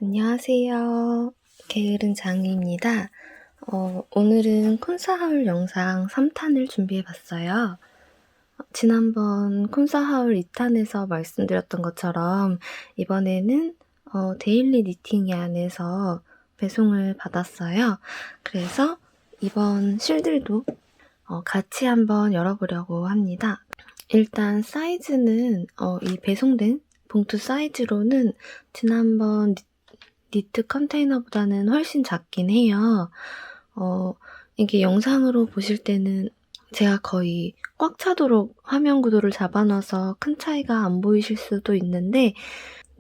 안녕하세요. 게으른 장희입니다. 오늘은 콘사하울 영상 3탄을 준비해봤어요. 지난번 콘사하울 2탄에서 말씀드렸던 것처럼 이번에는 데일리 니팅이 안에서 배송을 받았어요. 그래서 이번 실들도 같이 한번 열어보려고 합니다. 일단 사이즈는 이 배송된 봉투 사이즈로는 지난번 니트 컨테이너보다는 훨씬 작긴 해요. 이게 영상으로 보실 때는 제가 거의 꽉 차도록 화면 구도를 잡아놔서 큰 차이가 안 보이실 수도 있는데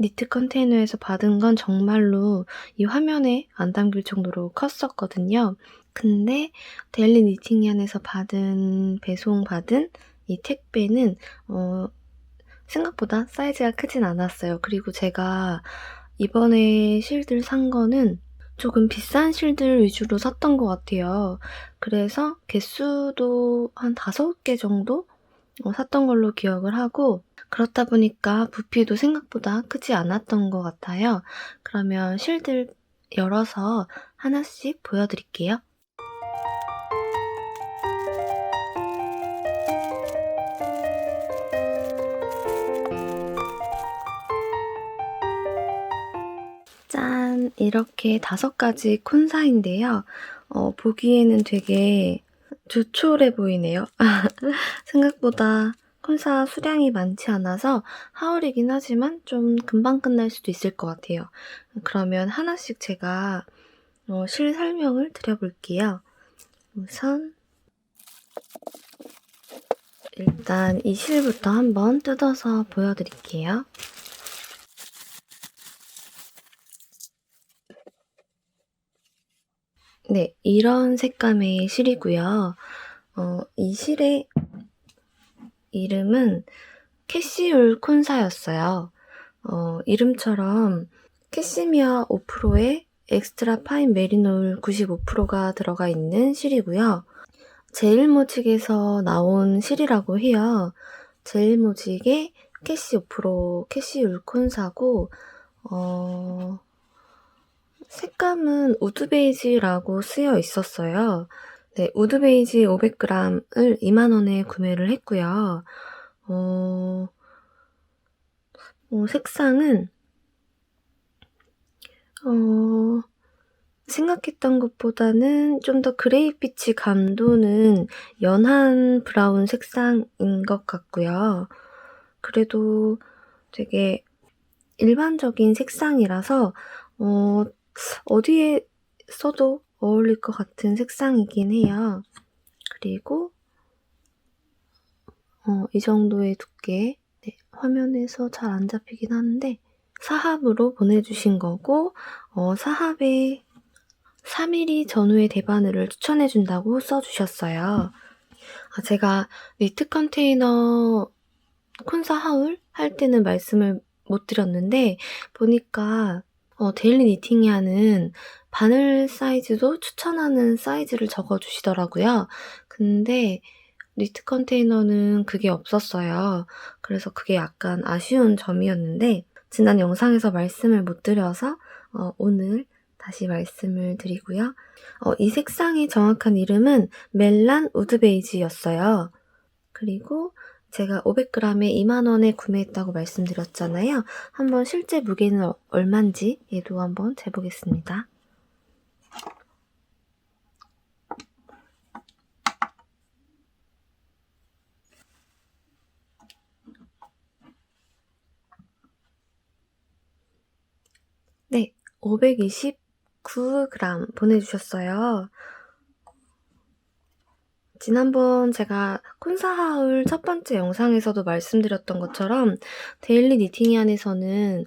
니트 컨테이너에서 받은 건 정말로 이 화면에 안 담길 정도로 컸었거든요. 근데 데일리 니팅안에서 배송받은 이 택배는 생각보다 사이즈가 크진 않았어요. 그리고 제가 이번에 실들 산 거는 조금 비싼 실들 위주로 샀던 것 같아요. 그래서 개수도 한 5개 정도 샀던 걸로 기억을 하고, 그렇다 보니까 부피도 생각보다 크지 않았던 것 같아요. 그러면 실들 열어서 하나씩 보여드릴게요. 짠! 이렇게 5가지 콘사인데요. 보기에는 되게 조촐해 보이네요. 생각보다 콘사 수량이 많지 않아서 하울이긴 하지만 좀 금방 끝날 수도 있을 것 같아요. 그러면 하나씩 제가 실 설명을 드려볼게요. 우선 일단 이 실부터 한번 뜯어서 보여드릴게요. 네, 이런 색감의 실이고요. 이 실의 이름은 캐시율 콘사였어요. 이름처럼 캐시미어 5%에 엑스트라 파인 메리놀 95%가 들어가 있는 실이고요. 제일모직에서 나온 실이라고 해요. 제일모직의 캐시 5% 캐시율 콘사고, 색감은 우드 베이지라고 쓰여 있었어요. 네, 우드 베이지 500g을 2만원에 구매를 했고요. 색상은 생각했던 것보다는 좀 더 그레이빛이 감도는 연한 브라운 색상인 것 같고요. 그래도 되게 일반적인 색상이라서 어디에 써도 어울릴 것 같은 색상이긴 해요. 그리고 이 정도의 두께, 네, 화면에서 잘 안 잡히긴 하는데 사합으로 보내주신 거고, 사합에 3mm 전후의 대바늘을 추천해준다고 써주셨어요. 제가 니트 컨테이너 콘사 하울 할 때는 말씀을 못 드렸는데 보니까 데일리 니팅이하는 바늘 사이즈도 추천하는 사이즈를 적어주시더라고요. 근데 니트 컨테이너는 그게 없었어요. 그래서 그게 약간 아쉬운 점이었는데 지난 영상에서 말씀을 못 드려서 오늘 다시 말씀을 드리고요. 이 색상의 정확한 이름은 멜란 우드 베이지였어요. 그리고 제가 500g에 2만원에 구매했다고 말씀드렸잖아요. 한번 실제 무게는 얼만지 얘도 한번 재보겠습니다. 네, 529g 보내주셨어요. 지난번 제가 콘사하울 첫 번째 영상에서도 말씀드렸던 것처럼 데일리 니팅안에서는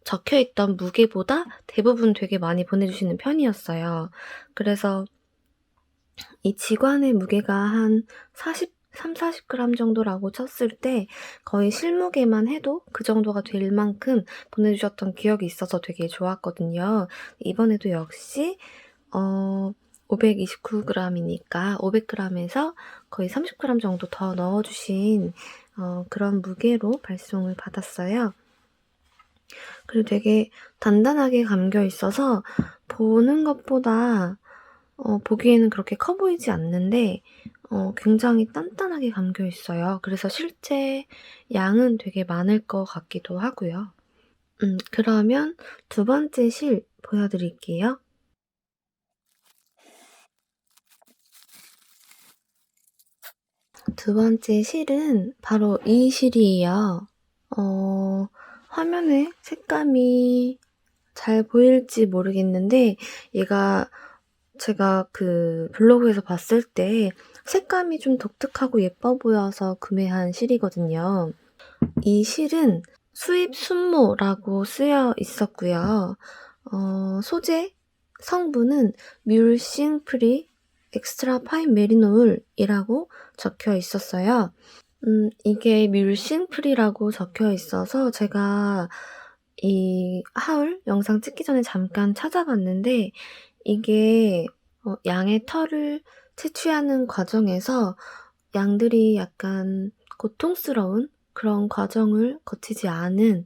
적혀있던 무게보다 대부분 되게 많이 보내주시는 편이었어요. 그래서 이 지관의 무게가 한 40g 정도라고 쳤을 때 거의 실무게만 해도 그 정도가 될 만큼 보내주셨던 기억이 있어서 되게 좋았거든요. 이번에도 역시 529g이니까 500g에서 거의 30g 정도 더 넣어주신 그런 무게로 발송을 받았어요. 그리고 되게 단단하게 감겨 있어서 보는 것보다 보기에는 그렇게 커 보이지 않는데 굉장히 단단하게 감겨 있어요. 그래서 실제 양은 되게 많을 것 같기도 하고요. 그러면 두 번째 실 보여드릴게요. 두 번째 실은 바로 이 실이에요. 화면에 색감이 잘 보일지 모르겠는데 얘가 제가 그 블로그에서 봤을 때 색감이 좀 독특하고 예뻐 보여서 구매한 실이거든요. 이 실은 수입 순모라고 쓰여 있었고요. 소재 성분은 뮬싱 프리 엑스트라 파인 메리노울이라고 적혀 있었어요. 이게 뮬싱 프리라고 적혀 있어서 제가 이 하울 영상 찍기 전에 잠깐 찾아봤는데 이게 양의 털을 채취하는 과정에서 양들이 약간 고통스러운 그런 과정을 거치지 않은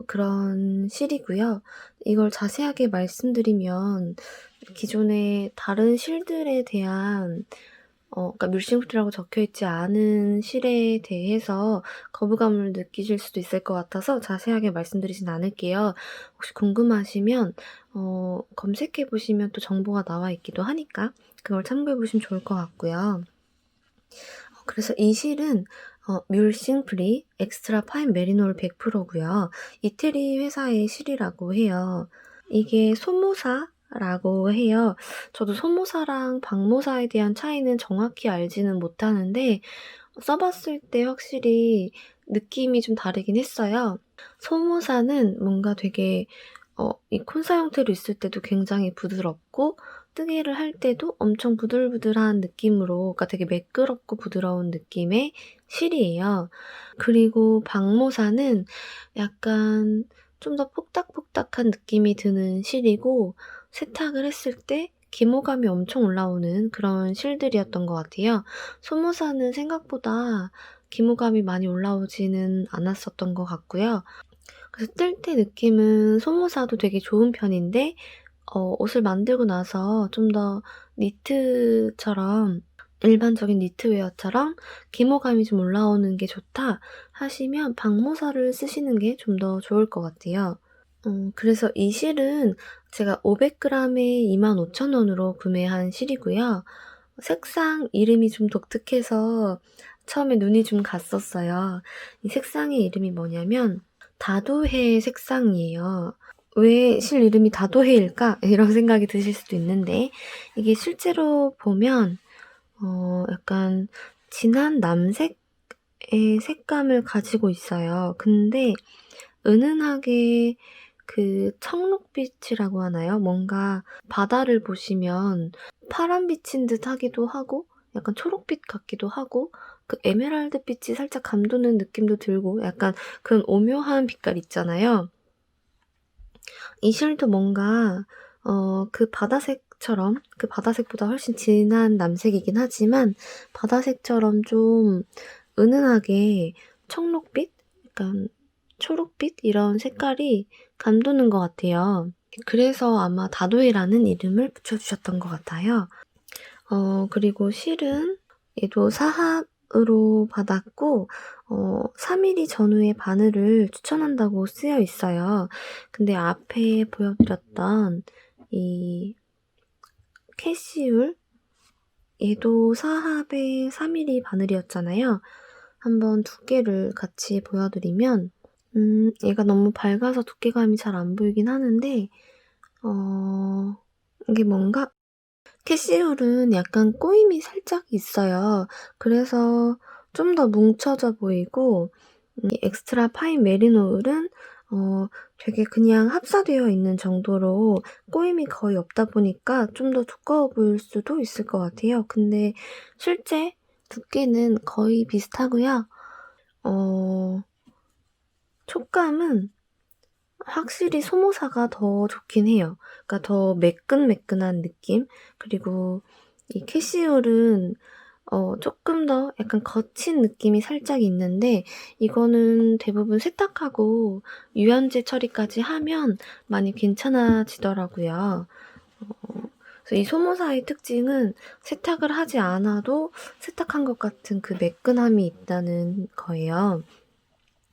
그런 실이고요. 이걸 자세하게 말씀드리면 기존의 다른 실들에 대한 그러니까 뮬싱프리라고 적혀있지 않은 실에 대해서 거부감을 느끼실 수도 있을 것 같아서 자세하게 말씀드리진 않을게요. 혹시 궁금하시면 검색해 보시면 또 정보가 나와 있기도 하니까 그걸 참고해 보시면 좋을 것 같고요. 그래서 이 실은 뮬싱프리 엑스트라 파인 메리놀 100%고요. 이태리 회사의 실이라고 해요. 이게 소모사라고 해요. 저도 소모사랑 박모사에 대한 차이는 정확히 알지는 못하는데 써봤을 때 확실히 느낌이 좀 다르긴 했어요. 소모사는 뭔가 되게 이 콘사 형태로 있을 때도 굉장히 부드럽고 뜨개를 할 때도 엄청 부들부들한 느낌으로 그러니까 되게 매끄럽고 부드러운 느낌의 실이에요. 그리고 박모사는 약간 좀 더 폭닥폭닥한 느낌이 드는 실이고 세탁을 했을 때 기모감이 엄청 올라오는 그런 실들이었던 것 같아요. 소모사는 생각보다 기모감이 많이 올라오지는 않았었던 것 같고요. 그래서 뜰 때 느낌은 소모사도 되게 좋은 편인데 옷을 만들고 나서 좀 더 니트처럼 일반적인 니트웨어처럼 기모감이 좀 올라오는 게 좋다 하시면 박모사를 쓰시는 게 좀 더 좋을 것 같아요. 그래서 이 실은 제가 500g에 25,000원으로 구매한 실이고요. 색상 이름이 좀 독특해서 처음에 눈이 좀 갔었어요. 이 색상의 이름이 뭐냐면 다도해 색상이에요. 왜 실 이름이 다도해일까? 이런 생각이 드실 수도 있는데 이게 실제로 보면 약간 진한 남색의 색감을 가지고 있어요. 근데 은은하게 그 청록빛이라고 하나요? 뭔가 바다를 보시면 파란빛인 듯 하기도 하고 약간 초록빛 같기도 하고 그 에메랄드빛이 살짝 감도는 느낌도 들고 약간 그런 오묘한 빛깔 있잖아요. 이 실도 뭔가 그 바다색처럼 그 바다색보다 훨씬 진한 남색이긴 하지만 바다색처럼 좀 은은하게 청록빛? 약간 초록빛? 이런 색깔이 감도는 것 같아요. 그래서 아마 다도해라는 이름을 붙여주셨던 것 같아요. 그리고 실은 얘도 사합으로 받았고 3mm 전후의 바늘을 추천한다고 쓰여 있어요. 근데 앞에 보여드렸던 이 캐시울 얘도 사합의 3mm 바늘이었잖아요. 한번 두께를 같이 보여드리면 얘가 너무 밝아서 두께감이 잘 안 보이긴 하는데 이게 뭔가 캐시울은 약간 꼬임이 살짝 있어요. 그래서 좀 더 뭉쳐져 보이고 이 엑스트라 파인 메리노울은 되게 그냥 합사되어 있는 정도로 꼬임이 거의 없다 보니까 좀 더 두꺼워 보일 수도 있을 것 같아요. 근데 실제 두께는 거의 비슷하고요. 촉감은 확실히 소모사가 더 좋긴 해요. 그러니까 더 매끈매끈한 느낌? 그리고 이 캐시울은 쪼끔 더 약간 거친 느낌이 살짝 있는데 이거는 대부분 세탁하고 유연제 처리까지 하면 많이 괜찮아지더라고요. 그래서 이 소모사의 특징은 세탁을 하지 않아도 세탁한 것 같은 그 매끈함이 있다는 거예요.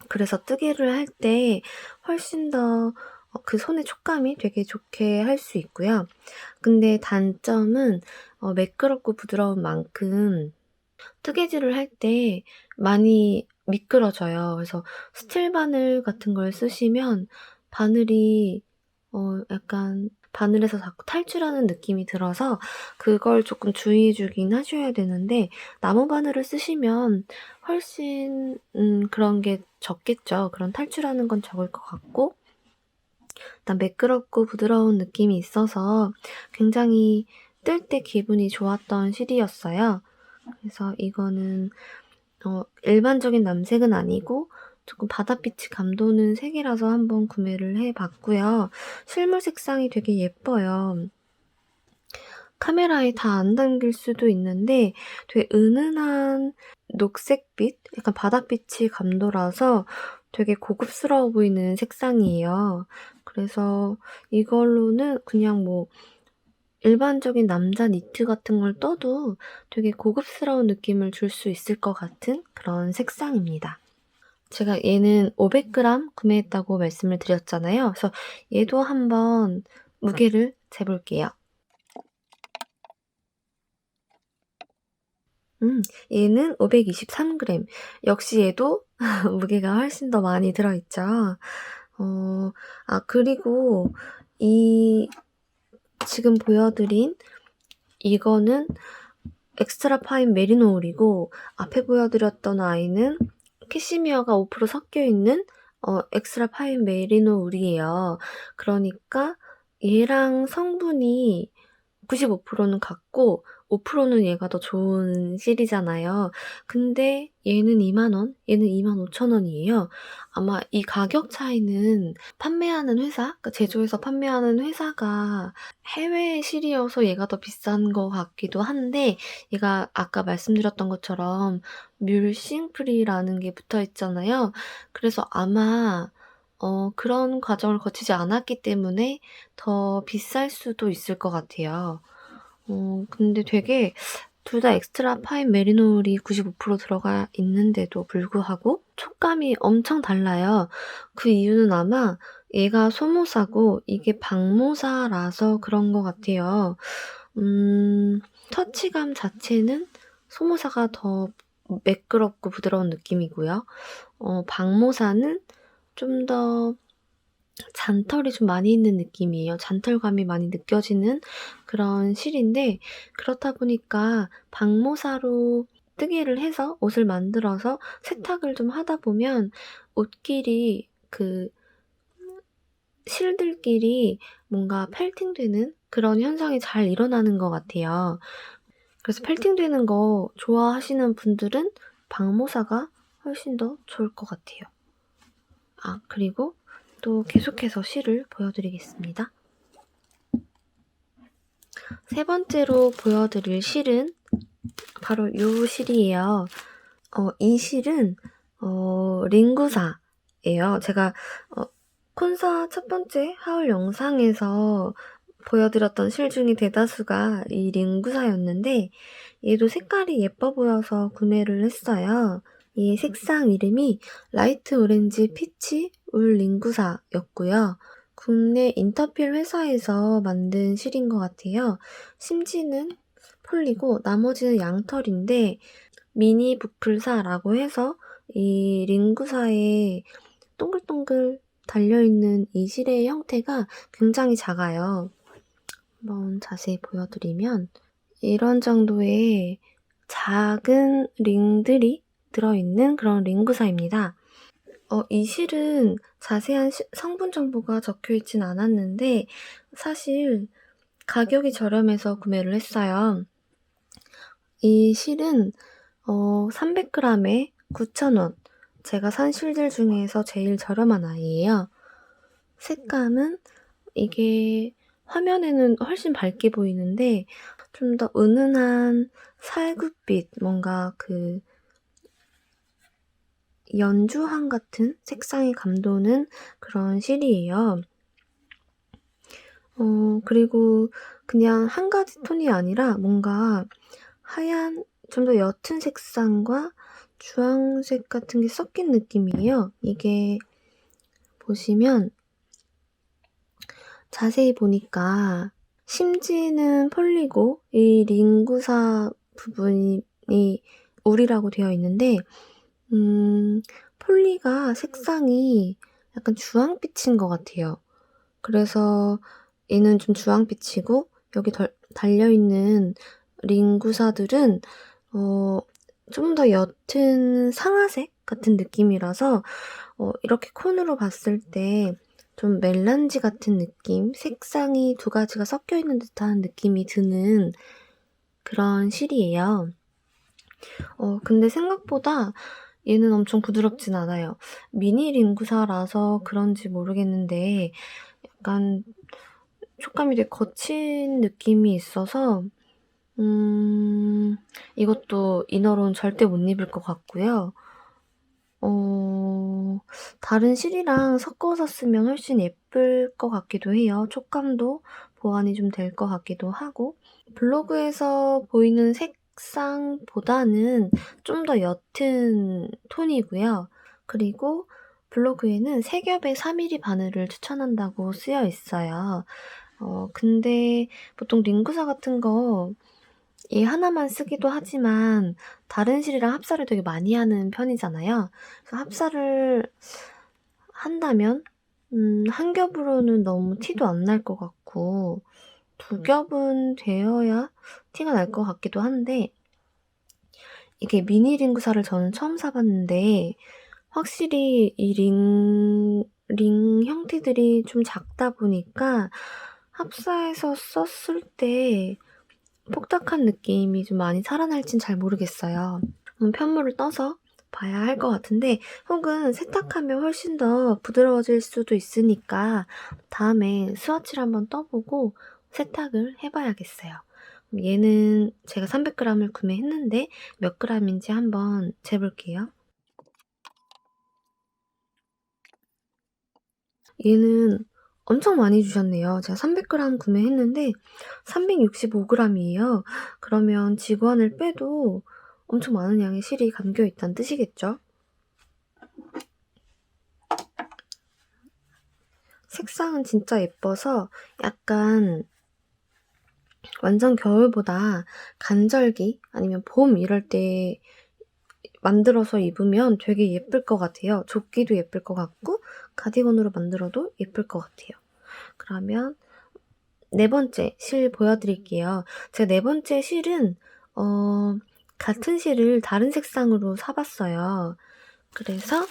그래서 뜨개를 할 때 훨씬 더 그 손의 촉감이 되게 좋게 할 수 있고요. 근데 단점은 매끄럽고 부드러운 만큼 뜨개질을 할 때 많이 미끄러져요. 그래서 스틸 바늘 같은 걸 쓰시면 바늘이 약간 바늘에서 자꾸 탈출하는 느낌이 들어서 그걸 조금 주의해 주긴 하셔야 되는데 나무 바늘을 쓰시면 훨씬 그런 게 적겠죠. 그런 탈출하는 건 적을 것 같고 일단 매끄럽고 부드러운 느낌이 있어서 굉장히 뜰 때 기분이 좋았던 실이었어요. 그래서 이거는 일반적인 남색은 아니고 조금 바닷빛이 감도는 색이라서 한번 구매를 해 봤고요. 실물 색상이 되게 예뻐요. 카메라에 다 안 담길 수도 있는데 되게 은은한 녹색빛? 약간 바닷빛이 감돌아서 되게 고급스러워 보이는 색상이에요. 그래서 이걸로는 그냥 뭐 일반적인 남자 니트 같은 걸 떠도 되게 고급스러운 느낌을 줄 수 있을 것 같은 그런 색상입니다. 제가 얘는 500g 구매했다고 말씀을 드렸잖아요. 그래서 얘도 한번 무게를 재볼게요. 얘는 523g. 역시 얘도 무게가 훨씬 더 많이 들어있죠. 그리고 이 지금 보여드린 이거는 엑스트라 파인 메리노 울이고 앞에 보여드렸던 아이는 캐시미어가 5% 섞여있는 엑스트라 파인 메리노 울이에요. 그러니까 얘랑 성분이 95%는 같고 5%는 얘가 더 좋은 실이잖아요. 근데 얘는 20,000원, 얘는 25,000원이에요. 아마 이 가격 차이는 판매하는 회사, 그러니까 제조해서 판매하는 회사가 해외 실이어서 얘가 더 비싼 것 같기도 한데 얘가 아까 말씀드렸던 것처럼 뮬싱 프리라는 게 붙어 있잖아요. 그래서 아마 그런 과정을 거치지 않았기 때문에 더 비쌀 수도 있을 것 같아요. 근데 되게 둘 다 엑스트라 파인 메리노울이 95% 들어가 있는데도 불구하고 촉감이 엄청 달라요. 그 이유는 아마 얘가 소모사고 이게 방모사라서 그런 것 같아요. 터치감 자체는 소모사가 더 매끄럽고 부드러운 느낌이고요. 방모사는 좀 더 잔털이 좀 많이 있는 느낌이에요. 잔털감이 많이 느껴지는 그런 실인데 그렇다 보니까 방모사로 뜨개를 해서 옷을 만들어서 세탁을 좀 하다 보면 옷끼리 그 실들끼리 뭔가 펠팅되는 그런 현상이 잘 일어나는 것 같아요. 그래서 펠팅되는 거 좋아하시는 분들은 방모사가 훨씬 더 좋을 것 같아요. 그리고 또 계속해서 실을 보여드리겠습니다. 세 번째로 보여드릴 실은 바로 이 실이에요. 이 실은 링구사예요. 제가 콘사 첫 번째 하울 영상에서 보여드렸던 실 중에 대다수가 이 링구사였는데 얘도 색깔이 예뻐 보여서 구매를 했어요. 이 색상 이름이 라이트 오렌지 피치 울 링구사였고요. 국내 인터필 회사에서 만든 실인 것 같아요. 심지는 폴리고 나머지는 양털인데 미니 부풀사라고 해서 이 링구사에 동글동글 달려있는 이 실의 형태가 굉장히 작아요. 한번 자세히 보여드리면 이런 정도의 작은 링들이 들어있는 그런 링구사입니다. 이 실은 자세한 성분 정보가 적혀있진 않았는데 사실 가격이 저렴해서 구매를 했어요. 이 실은 300g에 9,000원. 제가 산 실들 중에서 제일 저렴한 아이예요. 색감은 이게 화면에는 훨씬 밝게 보이는데 좀 더 은은한 살구빛, 뭔가 그 연주향 같은 색상이 감도는 그런 실이에요. 그리고 그냥 한 가지 톤이 아니라 뭔가 하얀 좀 더 옅은 색상과 주황색 같은 게 섞인 느낌이에요. 이게 보시면 자세히 보니까 심지는 펄리고 이 링구사 부분이 울이라고 되어 있는데 폴리가 색상이 약간 주황빛인 것 같아요. 그래서 얘는 좀 주황빛이고 여기 달려있는 링구사들은 좀 더 옅은 상아색 같은 느낌이라서 이렇게 콘으로 봤을 때 좀 멜란지 같은 느낌, 색상이 두 가지가 섞여 있는 듯한 느낌이 드는 그런 실이에요. 근데 생각보다 얘는 엄청 부드럽진 않아요. 미니 링구사라서 그런지 모르겠는데 약간 촉감이 되게 거친 느낌이 있어서 이것도 이너로는 절대 못 입을 것 같고요. 다른 실이랑 섞어서 쓰면 훨씬 예쁠 것 같기도 해요. 촉감도 보완이 좀 될 것 같기도 하고. 블로그에서 보이는 색상보다는 좀 더 옅은 톤이고요. 그리고 블로그에는 3겹의 4mm 바늘을 추천한다고 쓰여 있어요. 근데 보통 링구사 같은 거 얘 하나만 쓰기도 하지만 다른 실이랑 합사를 되게 많이 하는 편이잖아요. 그래서 합사를 한다면 한 겹으로는 너무 티도 안 날 것 같고 두 겹은 되어야 티가 날 것 같기도 한데 이게 미니 링구사를 저는 처음 사봤는데 확실히 이 링 형태들이 좀 작다 보니까 합사해서 썼을 때 뽁닥한 느낌이 좀 많이 살아날진 잘 모르겠어요. 편물을 떠서 봐야 할 것 같은데 혹은 세탁하면 훨씬 더 부드러워질 수도 있으니까 다음에 스와치를 한번 떠보고 세탁을 해봐야겠어요. 얘는 제가 300g을 구매했는데 몇 g인지 한번 재볼게요. 얘는 엄청 많이 주셨네요. 제가 300g 구매했는데 365g이에요. 그러면 지구안을 빼도 엄청 많은 양의 실이 감겨 있다는 뜻이겠죠? 색상은 진짜 예뻐서 약간 완전 겨울보다 간절기 아니면 봄 이럴 때 만들어서 입으면 되게 예쁠 것 같아요. 조끼도 예쁠 것 같고 가디건으로 만들어도 예쁠 것 같아요. 그러면 네 번째 실 보여드릴게요. 제가 네 번째 실은 같은 실을 다른 색상으로 사봤어요. 그래서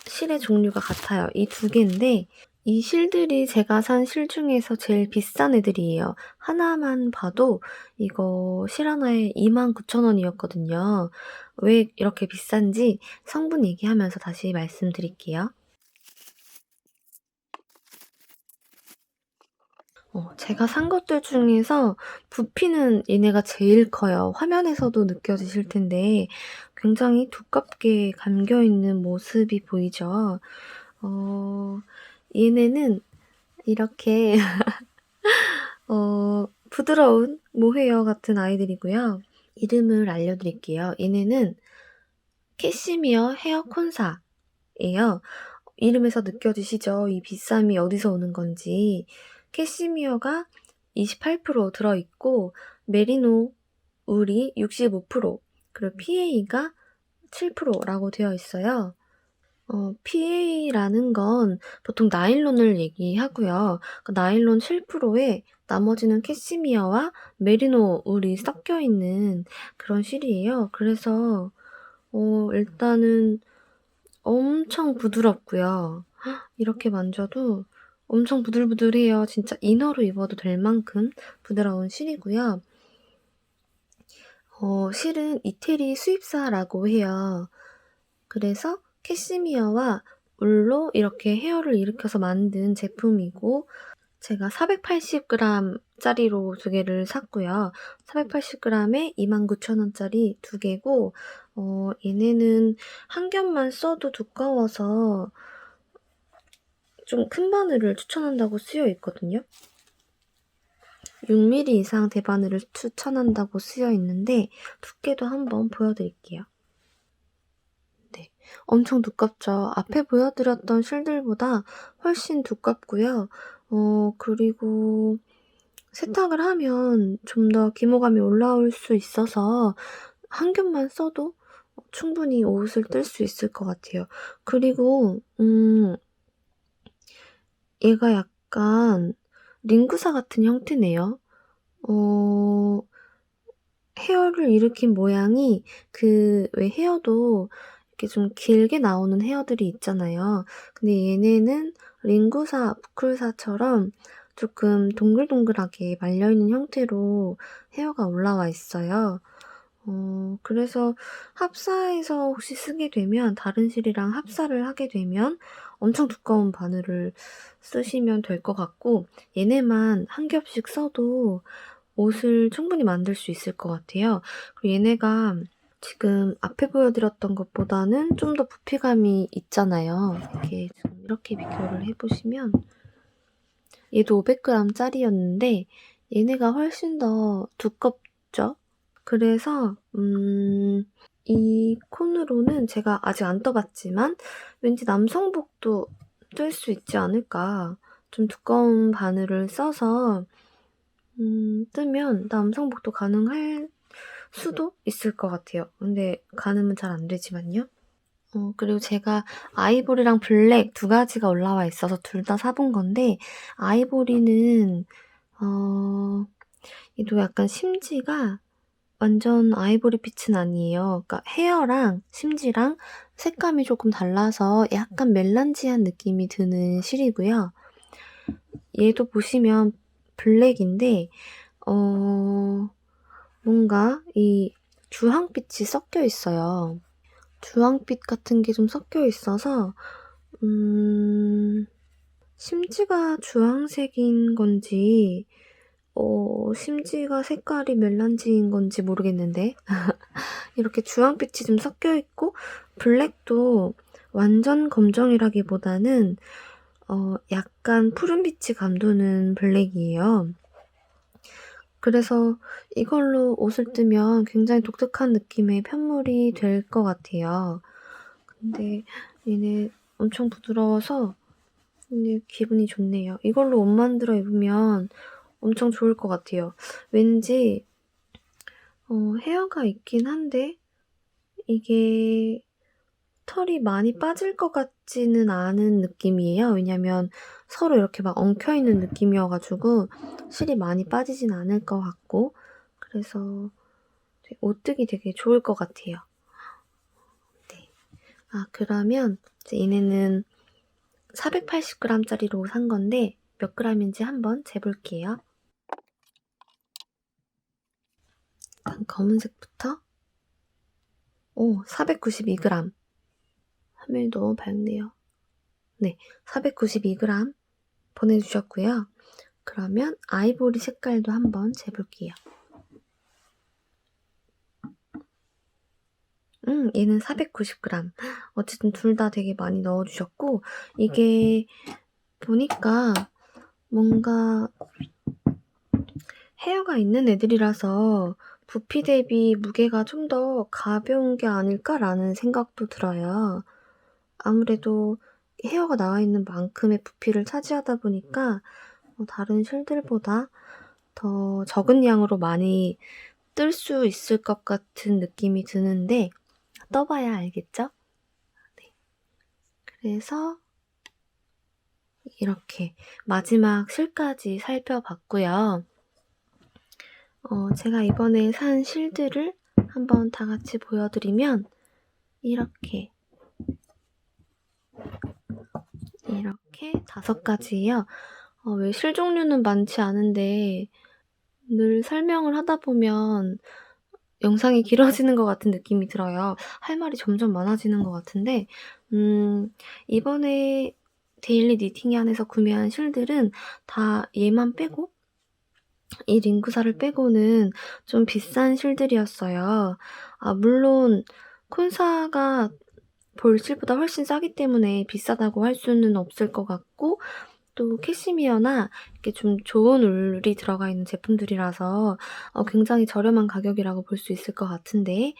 실의 종류가 같아요. 이 두 개인데 이 실들이 제가 산 실 중에서 제일 비싼 애들이에요. 하나만 봐도 이거 실 하나에 29,000원이었거든요. 왜 이렇게 비싼지 성분 얘기하면서 다시 말씀드릴게요. 제가 산 것들 중에서 부피는 얘네가 제일 커요. 화면에서도 느껴지실 텐데 굉장히 두껍게 감겨있는 모습이 보이죠? 얘네는 이렇게 부드러운 모헤어 같은 아이들이고요. 이름을 알려드릴게요. 얘네는 캐시미어 헤어 콘사예요. 이름에서 느껴지시죠? 이 비쌈이 어디서 오는 건지. 캐시미어가 28% 들어있고 메리노 울이 65% 그리고 PA가 7%라고 되어 있어요. PA라는 건 보통 나일론을 얘기하고요. 그 나일론 7%에 나머지는 캐시미어와 메리노 울이 섞여 있는 그런 실이에요. 그래서 일단은 엄청 부드럽고요. 이렇게 만져도 엄청 부들부들해요. 진짜 이너로 입어도 될 만큼 부드러운 실이고요. 실은 이태리 수입사라고 해요. 그래서 캐시미어와 울로 이렇게 헤어를 일으켜서 만든 제품이고 제가 480g 짜리로 2개를 샀고요. 480g에 29,000원짜리 2개고 얘네는 한 겹만 써도 두꺼워서 좀 큰 바늘을 추천한다고 쓰여 있거든요. 6mm 이상 대바늘을 추천한다고 쓰여 있는데 두께도 한번 보여드릴게요. 네, 엄청 두껍죠. 앞에 보여드렸던 실들보다 훨씬 두껍고요. 그리고 세탁을 하면 좀 더 기모감이 올라올 수 있어서 한 겹만 써도 충분히 옷을 뜰 수 있을 것 같아요. 그리고 얘가 약간 링구사 같은 형태네요. 헤어를 일으킨 모양이 왜 헤어도 이렇게 좀 길게 나오는 헤어들이 있잖아요. 근데 얘네는 링구사, 부클사처럼 조금 동글동글하게 말려있는 형태로 헤어가 올라와 있어요. 그래서 합사해서 혹시 쓰게 되면, 다른 실이랑 합사를 하게 되면 엄청 두꺼운 바늘을 쓰시면 될 것 같고, 얘네만 한 겹씩 써도 옷을 충분히 만들 수 있을 것 같아요. 그리고 얘네가 지금 앞에 보여드렸던 것보다는 좀 더 부피감이 있잖아요. 이렇게 비교를 해보시면 얘도 500g 짜리였는데 얘네가 훨씬 더 두껍죠? 그래서 이 콘으로는 제가 아직 안 떠봤지만 왠지 남성복도 뜰 수 있지 않을까. 좀 두꺼운 바늘을 써서 뜨면 남성복도 가능할 수도 있을 것 같아요. 근데 가늠은 잘 안 되지만요. 그리고 제가 아이보리랑 블랙 2가지가 올라와 있어서 둘 다 사본 건데, 아이보리는 얘도 약간 심지가 완전 아이보리 빛은 아니에요. 그러니까 헤어랑 심지랑 색감이 조금 달라서 약간 멜란지한 느낌이 드는 실이고요. 얘도 보시면 블랙인데 뭔가 이 주황빛이 섞여 있어요. 주황빛 같은 게 좀 섞여 있어서 심지가 주황색인 건지 심지가 색깔이 멜란지인 건지 모르겠는데 이렇게 주황빛이 좀 섞여 있고, 블랙도 완전 검정이라기보다는 약간 푸른빛이 감도는 블랙이에요. 그래서 이걸로 옷을 뜨면 굉장히 독특한 느낌의 편물이 될 것 같아요. 근데 얘네 엄청 부드러워서 근데 기분이 좋네요. 이걸로 옷 만들어 입으면 엄청 좋을 것 같아요. 왠지 헤어가 있긴 한데 이게 털이 많이 빠질 것 같지는 않은 느낌이에요. 왜냐면 서로 이렇게 막 엉켜있는 느낌이어가지고 실이 많이 빠지진 않을 것 같고, 그래서 옷뜨기 되게 좋을 것 같아요. 네. 그러면 이제 얘네는 480g짜리로 산 건데 몇 g인지 한번 재볼게요. 일단 검은색부터. 492g. 화면이 너무 밝네요. 네, 492g 보내주셨고요. 그러면 아이보리 색깔도 한번 재볼게요. 얘는 490g. 어쨌든 둘 다 되게 많이 넣어주셨고, 이게 보니까 뭔가 헤어가 있는 애들이라서 부피 대비 무게가 좀 더 가벼운 게 아닐까라는 생각도 들어요. 아무래도 헤어가 나와 있는 만큼의 부피를 차지하다 보니까 다른 실들보다 더 적은 양으로 많이 뜰 수 있을 것 같은 느낌이 드는데 떠봐야 알겠죠? 네. 그래서 이렇게 마지막 실까지 살펴봤고요. 제가 이번에 산 실들을 한번 다 같이 보여드리면 이렇게 5가지예요. 왜 실 종류는 많지 않은데 늘 설명을 하다 보면 영상이 길어지는 것 같은 느낌이 들어요. 할 말이 점점 많아지는 것 같은데 이번에 데일리 니팅에 한해서 구매한 실들은 다 얘만 빼고, 이 링구사를 빼고는 좀 비싼 실들이었어요. 물론 콘사가 볼실보다 훨씬 싸기 때문에 비싸다고 할 수는 없을 것 같고, 또 캐시미어나 이렇게 좀 좋은 울이 들어가 있는 제품들이라서 굉장히 저렴한 가격이라고 볼 수 있을 것 같은데,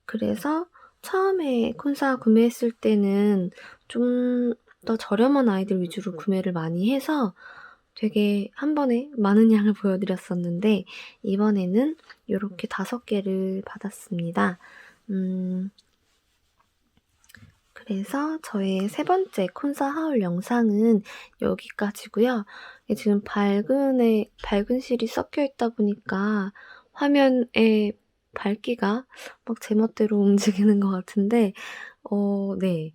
그래서 처음에 콘사 구매했을 때는 좀 더 저렴한 아이들 위주로 구매를 많이 해서 되게 한 번에 많은 양을 보여드렸었는데, 이번에는 요렇게 5개를 받았습니다. 그래서 저의 3번째 콘사 하울 영상은 여기까지고요. 지금 밝은 실이 섞여 있다 보니까 화면에 밝기가 막 제멋대로 움직이는 것 같은데, 네.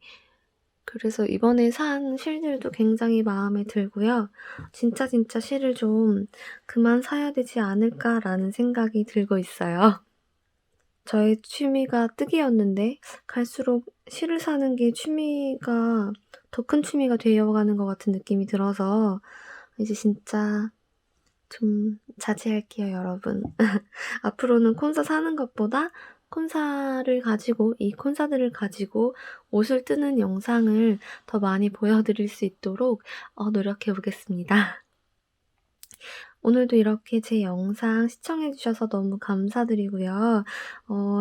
그래서 이번에 산 실들도 굉장히 마음에 들고요. 진짜 실을 좀 '그만 사야 되지 않을까.'라는 생각이 들고 있어요. 저의 취미가 뜨개였는데 갈수록 실을 사는 게 취미가 더 큰 취미가 되어가는 것 같은 느낌이 들어서 이제 진짜 좀 자제할게요, 여러분. 앞으로는 콘사 사는 것보다 이 콘사들을 가지고 옷을 뜨는 영상을 더 많이 보여드릴 수 있도록 노력해 보겠습니다. 오늘도 이렇게 제 영상 시청해 주셔서 너무 감사드리고요.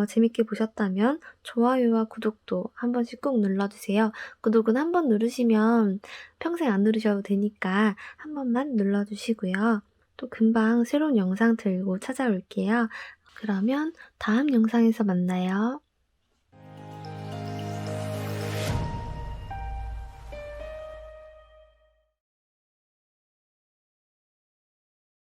재밌게 보셨다면 좋아요와 구독도 한 번씩 꼭 눌러주세요. 구독은 한 번 누르시면 평생 안 누르셔도 되니까 한 번만 눌러주시고요. 또 금방 새로운 영상 들고 찾아올게요. 그러면 다음 영상에서 만나요.